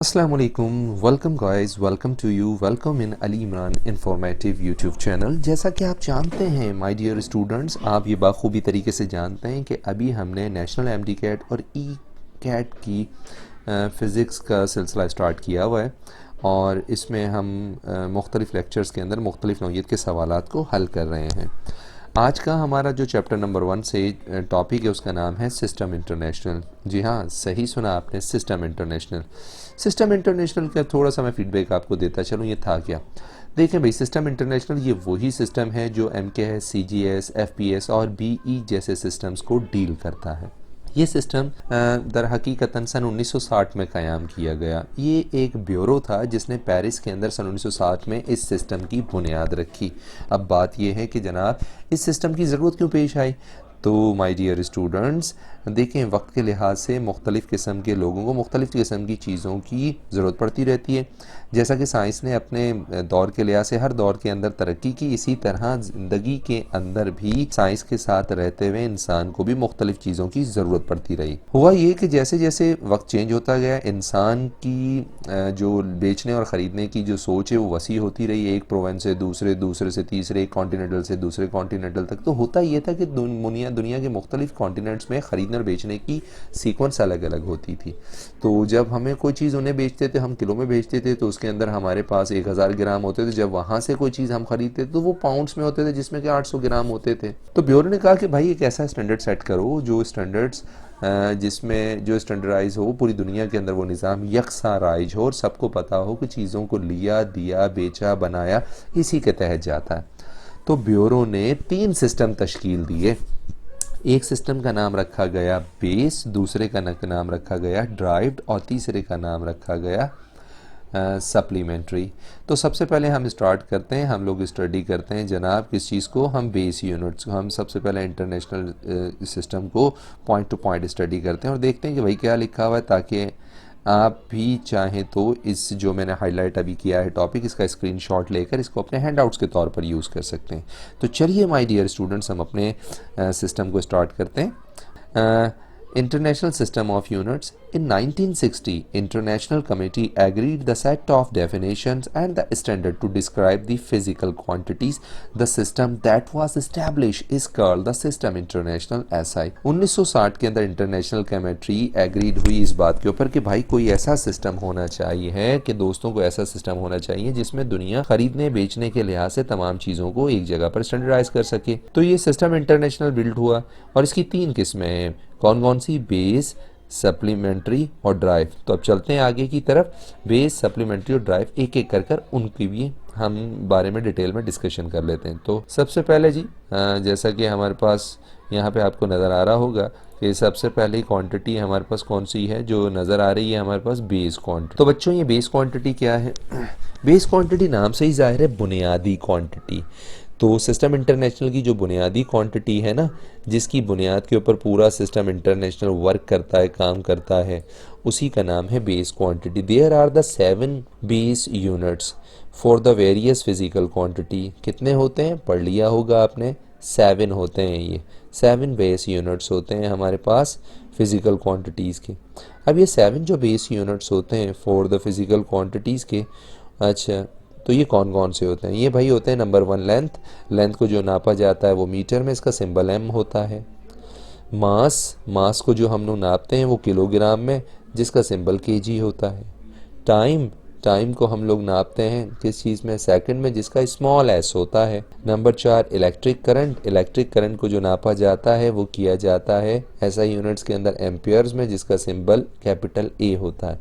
अस्सलाम वालेकुम, welcome guys, welcome to you, welcome in Ali Imran informative YouTube channel. जैसा कि आप जानते हैं माय डियर स्टूडेंट्स, आप ये बाखूबी तरीके से जानते हैं कि अभी हमने नेशनल एमडी कैट और ई कैट की फ़िज़िक्स का सिलसिला स्टार्ट किया हुआ है और इसमें हम मुख्तलिफ़ लेक्चर्स के अंदर मुख्तलिफ़ नौइयत के सवालात को हल कर रहे हैं। आज का हमारा जो चैप्टर नंबर 1 से टॉपिक है उसका नाम है सिस्टम इंटरनेशनल। जी हाँ, सही सुना आपने, सिस्टम इंटरनेशनल। सिस्टम इंटरनेशनल का थोड़ा सा मैं फीडबैक आपको देता चलूँ, ये था क्या। देखें भाई, सिस्टम इंटरनेशनल ये वही सिस्टम है जो MKS, CGS, FPS और BE जैसे सिस्टम्स को डील करता है। ये सिस्टम दर हकीकतन सन 1960 में क़याम किया गया। ये एक ब्यूरो था जिसने पेरिस के अंदर सन 1960 में इस सिस्टम की बुनियाद रखी। अब बात यह है कि जनाब इस सिस्टम की ज़रूरत क्यों पेश आई। तो माय डियर स्टूडेंट्स, देखें वक्त के लिहाज से मुख्तलिफ़ किस्म के लोगों को मुख्तलिफ़ किस्म की चीज़ों की ज़रूरत पड़ती रहती है। जैसा कि साइंस ने अपने दौर के लिहाज से हर दौर के अंदर तरक्की की, इसी तरह ज़िंदगी के अंदर भी साइंस के साथ रहते हुए इंसान को भी मुख्तलिफ़ चीज़ों की ज़रूरत पड़ती रही। हुआ ये कि जैसे जैसे वक्त चेंज होता गया, इंसान की जो बेचने और ख़रीदने की जो सोच है वो वसी होती रही। एक प्रोवेंस से दूसरे, दूसरे से तीसरे, एक कॉन्टिनेंटल से दूसरे कॉन्टिनेंटल तक। तो होता ये था कि दुनिया के मुख्तलिफ़ कॉन्टिनेंट्स में ख़रीदने और बेचने की सीक्वेंस अलग अलग होती थी। तो जब हमें कोई चीज़ उन्हें बेचते थे, हम किलो में बेचते थे, तो उसके अंदर हमारे पास 1000 ग्राम होते थे। जब वहाँ से कोई चीज़ हम खरीदते थे तो वो पाउंड्स में होते थे, जिसमें कि 800 ग्राम होते थे। तो ब्यूरो ने कहा कि भाई एक ऐसा स्टैंडर्ड सेट करो जो स्टैंडर्ड्स जिसमें जो स्टैंडर्डाइज हो, पूरी दुनिया के अंदर वो निज़ाम यकसा राइज हो और सबको पता हो कि चीज़ों को लिया, दिया, बेचा, बनाया इसी के तहत जाता है। तो ब्यूरो ने 3 सिस्टम तश्कील दिए। एक सिस्टम का नाम रखा गया बेस, दूसरे का नाम रखा गया ड्राइव्ड और तीसरे का नाम रखा गया सप्लीमेंट्री। तो सबसे पहले हम स्टार्ट करते हैं, हम लोग स्टडी करते हैं जनाब किस चीज़ को, हम बेस यूनिट्स। हम सबसे पहले इंटरनेशनल सिस्टम को पॉइंट टू पॉइंट स्टडी करते हैं और देखते हैं कि भाई क्या लिखा हुआ है, ताकि आप भी चाहें तो इस जो मैंने हाईलाइट अभी किया है टॉपिक, इसका स्क्रीनशॉट लेकर इसको अपने हैंडआउट्स के तौर पर यूज़ कर सकते हैं। तो चलिए माय डियर स्टूडेंट्स, हम अपने सिस्टम को स्टार्ट करते हैं। International System of Units. In 1960, International Committee agreed the set of definitions and the standard to describe the physical quantities. The system that was established is called the System International SI. 1960 के अंदर international committee agreed हुई इस बात के ऊपर कि भाई कोई ऐसा सिस्टम होना चाहिए है कि दोस्तों को ऐसा सिस्टम होना चाहिए जिसमें दुनिया खरीदने बेचने के लिहाज से तमाम चीज़ों को एक जगह पर स्टैंडर्डाइज कर सके। तो ये सिस्टम इंटरनेशनल बिल्ड हुआ और इसकी 3 किस्में हैं। कौन कौन सी? बेस, सप्लीमेंट्री और ड्राइव। तो अब चलते हैं आगे की तरफ। बेस, सप्लीमेंट्री और ड्राइव एक एक कर उनकी भी हम बारे में डिटेल में डिस्कशन कर लेते हैं। तो सबसे पहले जी, जैसा कि हमारे पास यहाँ पे आपको नज़र आ रहा होगा कि सबसे पहले क्वांटिटी हमारे पास कौन सी है जो नज़र आ रही है हमारे पास, बेस क्वांटिटी। तो बच्चों ये बेस क्वांटिटी क्या है? बेस क्वांटिटी नाम से ही जाहिर है बुनियादी क्वांटिटी। तो सिस्टम इंटरनेशनल की जो बुनियादी क्वांटिटी है ना, जिसकी बुनियाद के ऊपर पूरा सिस्टम इंटरनेशनल वर्क करता है, काम करता है, उसी का नाम है base quantity. There are the 7 base units for the various physical quantity. कितने होते हैं? पढ़ लिया होगा आपने, 7 होते हैं। ये 7 बेस यूनिट्स होते हैं हमारे पास फिज़िकल क्वांटिटीज़ के। अब ये 7 जो बेस यूनिट्स होते हैं फॉर द फिज़िकल क्वांटिटीज़ के, अच्छा तो ये कौन कौन से होते हैं? ये भाई होते हैं नंबर 1 लेंथ। लेंथ को जो नापा जाता है वो मीटर में, इसका सिंबल m होता है। मास को जो हम लोग नापते हैं वो किलोग्राम में, जिसका सिंबल kg होता है। टाइम को हम लोग नापते हैं किस चीज़ में? सेकंड में, जिसका स्मॉल s होता है। नंबर 4 इलेक्ट्रिक करंट को जो नापा जाता है वो किया जाता है ऐसा यूनिट्स के अंदर एम्पियर्स में, जिसका सिंबल कैपिटल A होता है।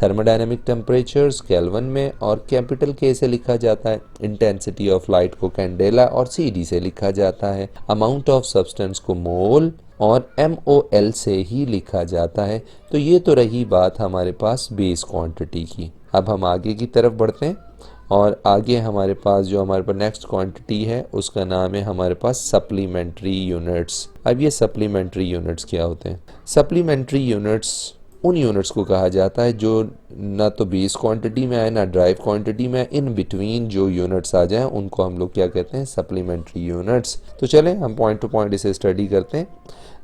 थर्मोडायनेमिक टेम्परेचर्स केल्विन में और कैपिटल K से लिखा जाता है। इंटेंसिटी ऑफ लाइट को कैंडेला और CD से लिखा जाता है। अमाउंट ऑफ सब्सटेंस को मोल और MOL से ही लिखा जाता है। तो ये तो रही बात हमारे पास बेस क्वांटिटी की। अब हम आगे की तरफ बढ़ते हैं और आगे हमारे पास जो हमारे पास नेक्स्ट क्वांटिटी है उसका नाम है हमारे पास सप्लीमेंट्री यूनिट्स। अब ये सप्लीमेंट्री यूनिट्स क्या होते हैं? सप्लीमेंट्री यूनिट्स उन यूनिट्स को कहा जाता है जो ना तो बेस क्वांटिटी में आए ना ड्राइव क्वांटिटी में, इन बिटवीन जो यूनिट्स आ जाएं उनको हम लोग क्या कहते हैं, सप्लीमेंट्री यूनिट्स। तो चलें हम पॉइंट टू पॉइंट इसे स्टडी करते हैं।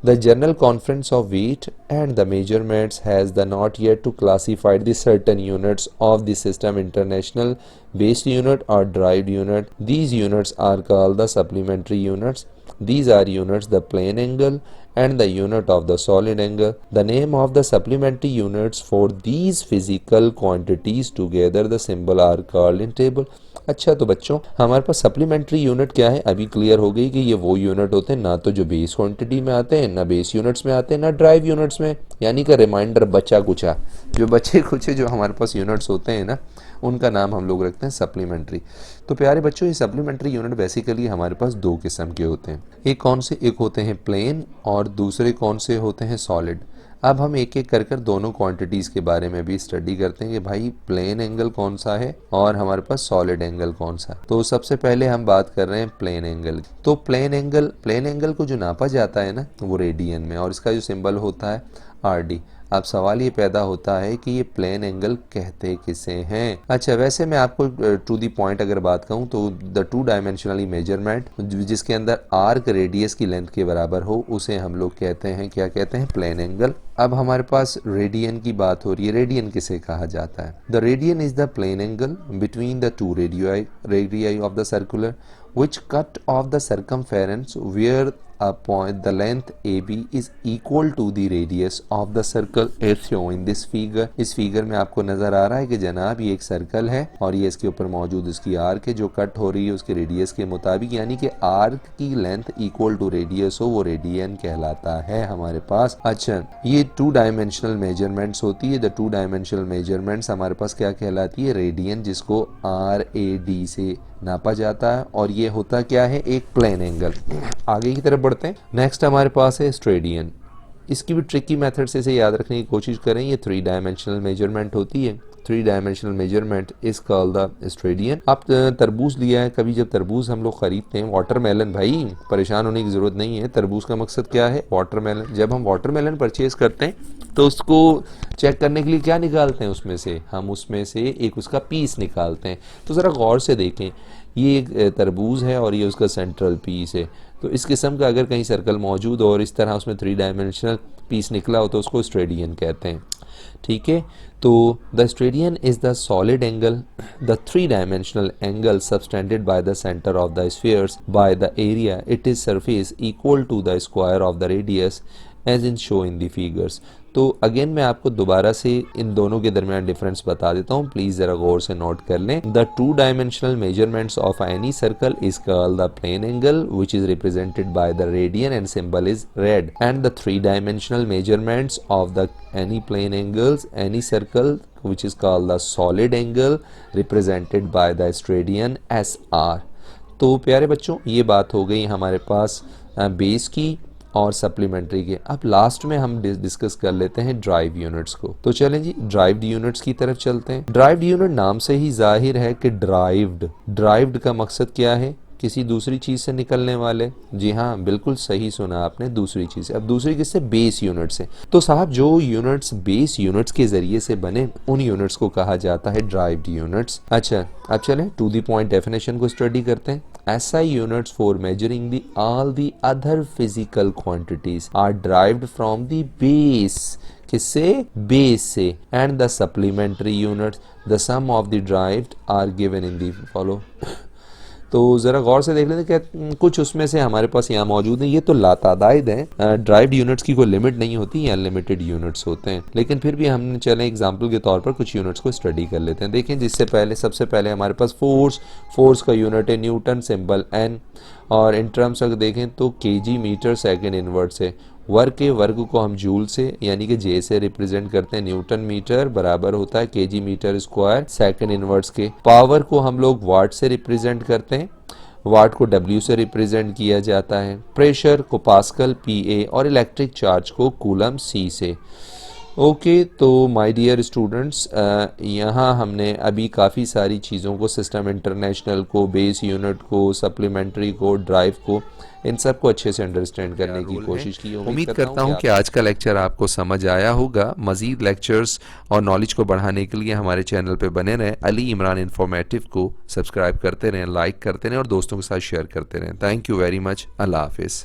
The General Conference of Weight and the Measurements has the not yet to classify the certain units of the system, international based unit or derived unit. These units are called the supplementary units. These are units the plane angle and the unit of the solid angle. The name of the supplementary units for these physical quantities together the symbol are called in table. अच्छा तो बच्चों हमारे पास supplementary unit क्या है, अभी clear हो गई कि ये वो यूनिट होते हैं ना तो जो बेस क्वांटिटी में आते हैं, ना बेस यूनिट्स में आते हैं, ना ड्राइव यूनिट्स में, यानी कि रिमाइंडर बचा कुचा, जो बचे कुचे जो हमारे पास यूनिट्स होते हैं ना, उनका नाम हम लोग रखते हैं सप्लीमेंट्री। तो प्यारे बच्चों ये सप्लीमेंट्री यूनिट बेसिकली हमारे पास दो किस्म के होते हैं। एक कौन से, एक होते हैं प्लेन और दूसरे कौन से होते हैं सॉलिड। अब हम एक एक कर कर दोनों क्वांटिटीज़ के बारे में भी स्टडी करते हैं कि भाई प्लेन एंगल कौन सा है और हमारे पास सॉलिड एंगल कौन सा। तो सबसे पहले हम बात कर रहे हैं प्लेन एंगल। तो प्लेन एंगल को जो नापा जाता है ना वो रेडियन में, और इसका जो सिंबल होता है RD। अब सवाल ये पैदा होता है कि ये प्लेन एंगल कहते किसे हैं। अच्छा वैसे मैं आपको टू दी पॉइंट अगर बात कहूँ तो द टू डायमेंशनली मेजरमेंट जिसके अंदर आर्क रेडियस की लेंथ के बराबर हो उसे हम लोग कहते हैं, क्या कहते हैं, प्लेन एंगल। अब हमारे पास रेडियन की बात हो रही है। रेडियन किसे कहा जाता है? The radian is the plane angle between the two radii of the circular which cut off the circumference where a point the length AB is equal to the radius of the circle as shown in this figure। इस figure में आपको नजर आ रहा है कि जनाब ये एक सर्कल है और ये इसके ऊपर मौजूद इसकी आर्क है जो कट हो रही है उसके रेडियस के मुताबिक, यानी कि आर्क की लेंथ इक्वल टू रेडियस हो वो रेडियन कहलाता है हमारे पास। अच्छा ये टू डायमेंशनल मेजरमेंट्स होती है। द टू डायमेंशनल मेजरमेंट्स हमारे पास क्या कहलाती है? रेडियन, जिसको RAD से नापा जाता है, और ये होता क्या है? एक प्लेन एंगल। आगे की तरफ बढ़ते हैं। नेक्स्ट हमारे पास है स्ट्रेडियन। इसकी भी ट्रिकी मेथड से इसे याद रखने की कोशिश करें। ये 3 डायमेंशनल मेजरमेंट होती है। 3 dimensional measurement is called the steradian. आप तरबूज लिया है कभी, जब तरबूज हम लोग खरीदते हैं, वाटरमेलन, भाई परेशान होने की जरूरत नहीं है, तरबूज का मकसद क्या है? वाटरमेलन। जब हम वाटरमेलन परचेज करते हैं तो उसको चेक करने के लिए क्या निकालते हैं? उसमें से हम उसमें से एक उसका पीस निकालते हैं। तो ज़रा गौर से देखें, ये एक तरबूज है और ये उसका सेंट्रल पीस है। तो इस किस्म का अगर कहीं सर्कल मौजूद हो और इस तरह उसमें 3 डायमेंशनल पीस निकला हो तो उसको स्ट्रेडियन कहते हैं। ठीक है, तो the steradian is the solid angle, the 3 dimensional angle subtended by the centre of the spheres by the area it is surface equal to the square of the radius as in show in the figures. तो again मैं आपको दोबारा से इन दोनों के दरमियान difference बता देता हूँ, प्लीज जरा गौर से नोट कर लें। The 2 dimensional measurements of any circle is called the plane angle which is represented by the radian and symbol is rad, and the 3 dimensional measurements of the any plane angles any circle which is called the solid angle represented by the Stradian SR। तो प्यारे बच्चों ये बात हो गई हमारे पास base की और सप्लीमेंट्री के। अब लास्ट में हम डिस्कस कर लेते हैं ड्राइव यूनिट्स को। तो चलें जी ड्राइव्ड यूनिट्स की तरफ चलते हैं। ड्राइव्ड यूनिट नाम से ही जाहिर है कि ड्राइव्ड का मकसद क्या है? किसी दूसरी चीज से निकलने वाले। जी हाँ बिल्कुल सही सुना आपने, दूसरी चीज से। अब दूसरी किससे? बेस यूनिट से। तो साहब जो यूनिट्स बेस यूनिट्स के जरिए से बने उन यूनिट्स को कहा जाता है ड्राइव्ड यूनिट्स। अच्छा अब चलें टू द पॉइंट डेफिनेशन को स्टडी करते हैं। SI units for measuring all the other physical quantities are derived from the base। किससे? बेस से। and the supplementary units the sum of the derived are given in the follow। तो ज़रा गौर से देख लेते कि कुछ उसमें से हमारे पास यहाँ मौजूद है। ये तो लातादाद हैं, ड्राइव्ड यूनिट्स की कोई लिमिट नहीं होती, ये अनलिमिटेड यूनिट्स होते हैं। लेकिन फिर भी हम चलें एग्जांपल के तौर पर कुछ यूनिट्स को स्टडी कर लेते हैं। देखें जिससे पहले सबसे पहले हमारे पास फोर्स का यूनिट है न्यूटन, सिंबल N, और इन टर्म्स अगर देखें तो kg मीटर सेकेंड इनवर्ड से। वर्ग को हम जूल से यानी कि J से रिप्रेजेंट करते हैं। न्यूटन मीटर बराबर होता है kg metre square second inverse के। पावर को हम लोग वाट से रिप्रेजेंट करते हैं, वाट को W से रिप्रेजेंट किया जाता है। प्रेशर को पास्कल PA और इलेक्ट्रिक चार्ज को कूलम C से। ओके, तो माय डियर स्टूडेंट्स, यहाँ हमने अभी काफ़ी सारी चीज़ों को, सिस्टम इंटरनेशनल को, बेस यूनिट को, सप्लीमेंट्री को, ड्राइव को, इन सब को अच्छे से अंडरस्टैंड करने की कोशिश की। उम्मीद करता हूँ कि आज का लेक्चर आपको समझ आया होगा। मज़ीद लेक्चर्स और नॉलेज को बढ़ाने के लिए हमारे चैनल पे बने रहें। अली इमरान इंफॉर्मेटिव को सब्सक्राइब करते रहें, लाइक करते रहें और दोस्तों के साथ शेयर करते रहें। Thank you very much. अल्लाह हाफिज़।